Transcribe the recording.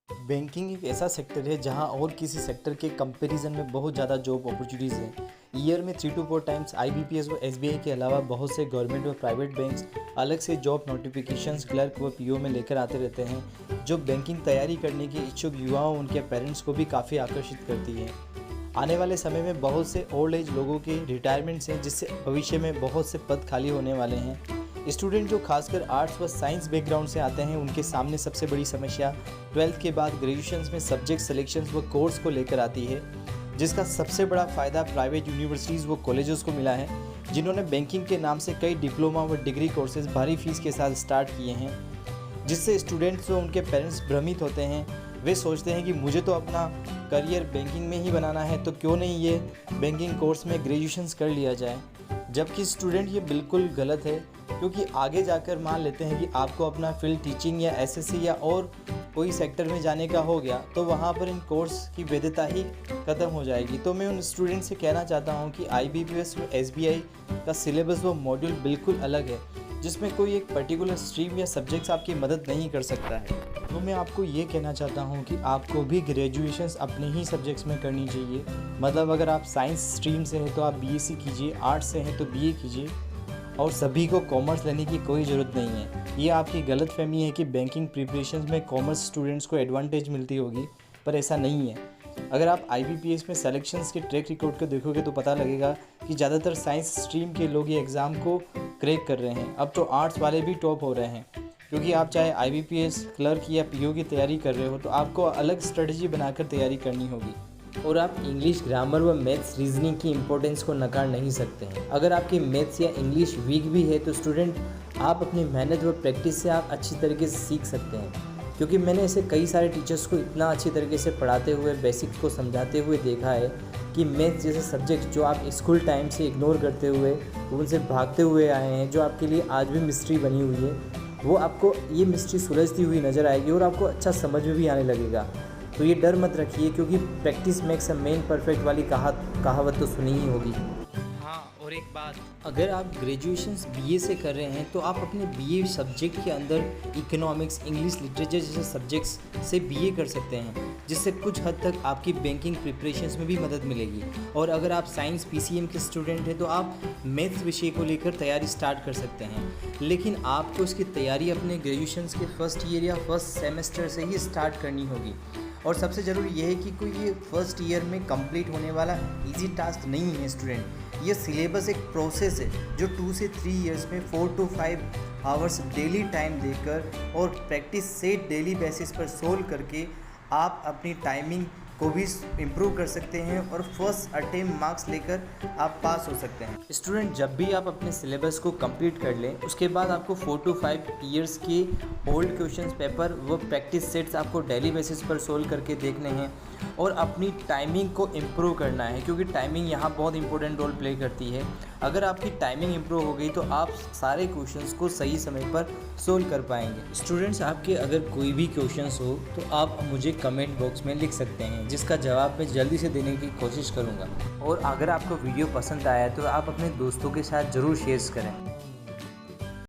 Banking एक ऐसा sector है जहां और किसी सेक्टर के कंपैरिजन में बहुत ज़्यादा जॉब अपॉर्चुनिटीज़ हैं। ईयर में 3 to 4 टाइम्स आईबीपीएस व एसबीआई के अलावा बहुत से गवर्नमेंट व प्राइवेट बैंक्स अलग से जॉब नोटिफिकेशंस क्लर्क व पीओ में लेकर आते रहते हैं, जो बैंकिंग तैयारी करने के इच्छुक युवाओं उनके पेरेंट्स को भी काफ़ी आकर्षित करती है। आने वाले समय में बहुत से ओल्ड एज लोगों के रिटायरमेंट्स हैं, जिससे भविष्य में बहुत से पद खाली होने वाले हैं। स्टूडेंट जो खासकर आर्ट्स व साइंस बैकग्राउंड से आते हैं, उनके सामने सबसे बड़ी समस्या 12th के बाद ग्रेजुएशन में सब्जेक्ट सिलेक्शंस व कोर्स को लेकर आती है, जिसका सबसे बड़ा फ़ायदा प्राइवेट यूनिवर्सिटीज़ व कॉलेजेस को मिला है, जिन्होंने बैंकिंग के नाम से कई डिप्लोमा व डिग्री कोर्सेज भारी फीस के साथ स्टार्ट किए हैं, जिससे स्टूडेंट्स व उनके पेरेंट्स भ्रमित होते हैं। वे सोचते हैं कि मुझे तो अपना करियर बैंकिंग में ही बनाना है, तो क्यों नहीं ये बैंकिंग कोर्स में ग्रेजुएशंस कर लिया जाए। जबकि स्टूडेंट ये बिल्कुल गलत है, क्योंकि आगे जाकर मान लेते हैं कि आपको अपना फील्ड टीचिंग या एसएससी या और कोई सेक्टर में जाने का हो गया, तो वहाँ पर इन कोर्स की वैधता ही ख़त्म हो जाएगी। तो मैं उन स्टूडेंट से कहना चाहता हूँ कि आईबीपीएस व एसबीआई का सिलेबस व मॉड्यूल बिल्कुल अलग है, जिसमें कोई एक पर्टिकुलर स्ट्रीम या सब्जेक्ट्स आपकी मदद नहीं कर सकता है। तो मैं आपको ये कहना चाहता हूँ कि आपको भी ग्रेजुएशंस अपने ही सब्जेक्ट्स में करनी चाहिए। मतलब अगर आप साइंस स्ट्रीम से हैं तो आप बीएससी कीजिए, आर्ट्स से हैं तो बीए कीजिए, और सभी को कॉमर्स लेने की कोई ज़रूरत नहीं है। ये आपकी गलतफहमी है कि बैंकिंग प्रिपरेशंस में कॉमर्स स्टूडेंट्स को एडवांटेज मिलती होगी, पर ऐसा नहीं है। अगर आप आईबीपीएस में सिलेक्शंस के ट्रैक रिकॉर्ड को देखोगे तो पता लगेगा कि ज़्यादातर साइंस स्ट्रीम के लोग ये एग्ज़ाम को क्रैक कर रहे हैं। अब तो आर्ट्स वाले भी टॉप हो रहे हैं, क्योंकि आप चाहे आईबीपीएस क्लर्क या पीओ की तैयारी कर रहे हो तो आपको अलग स्ट्रेटजी बनाकर तैयारी करनी होगी। और आप इंग्लिश ग्रामर व मैथ्स रीजनिंग की इंपॉर्टेंस को नकार नहीं सकते हैं। अगर आपकी मैथ्स या इंग्लिश वीक भी है तो स्टूडेंट आप अपनी मेहनत व प्रैक्टिस से आप अच्छी तरीके से सीख सकते हैं, क्योंकि मैंने ऐसे कई सारे टीचर्स को इतना अच्छी तरीके से पढ़ाते हुए, बेसिक्स को समझाते हुए देखा है कि मैथ्स जैसे सब्जेक्ट जो आप स्कूल टाइम से इग्नोर करते हुए, उनसे भागते हुए आए हैं, जो आपके लिए आज भी मिस्ट्री बनी हुई है, वो आपको ये मिस्ट्री सुलझती हुई नज़र आएगी और आपको अच्छा समझ में भी आने लगेगा। तो ये डर मत रखिए, क्योंकि practice makes a man perfect वाली कहावत तो सुनी ही होगी। हाँ, और एक बात, अगर आप ग्रेजुएशंस बीए से कर रहे हैं तो आप अपने बीए सब्जेक्ट के अंदर इकोनॉमिक्स, इंग्लिश लिटरेचर जैसे सब्जेक्ट्स से बीए कर सकते हैं, जिससे कुछ हद तक आपकी बैंकिंग प्रिपरेशंस में भी मदद मिलेगी। और अगर आप साइंस पीसीएम के स्टूडेंट हैं तो आप मैथ्स विषय को लेकर तैयारी स्टार्ट कर सकते हैं, लेकिन आपको इसकी तैयारी अपने ग्रेजुएशंस के फर्स्ट ईयर या फर्स्ट सेमेस्टर से ही स्टार्ट करनी होगी। और सबसे ज़रूरी यह है कि कोई ये फर्स्ट ईयर में कंप्लीट होने वाला इजी टास्क नहीं है स्टूडेंट। ये सिलेबस एक प्रोसेस है जो 2 से 3 इयर्स में 4 to 5 आवर्स डेली टाइम देकर और प्रैक्टिस से डेली बेसिस पर सोल्व करके आप अपनी टाइमिंग को भी इम्प्रूव कर सकते हैं और फर्स्ट अटेम्प्ट मार्क्स लेकर आप पास हो सकते हैं। स्टूडेंट, जब भी आप अपने सिलेबस को कंप्लीट कर लें, उसके बाद आपको 4 to 5 ईयर्स के ओल्ड क्वेश्चंस पेपर व प्रैक्टिस सेट्स आपको डेली बेसिस पर सोल्व करके देखने हैं और अपनी टाइमिंग को इम्प्रूव करना है, क्योंकि टाइमिंग यहाँ बहुत इंपॉर्टेंट रोल प्ले करती है। अगर आपकी टाइमिंग इम्प्रूव हो गई तो आप सारे क्वेश्चंस को सही समय पर सोल्व कर पाएंगे। स्टूडेंट्स, आपके अगर कोई भी क्वेश्चंस हो तो आप मुझे कमेंट बॉक्स में लिख सकते हैं, जिसका जवाब मैं जल्दी से देने की कोशिश करूँगा। और अगर आपको वीडियो पसंद आया तो आप अपने दोस्तों के साथ ज़रूर शेयर करें।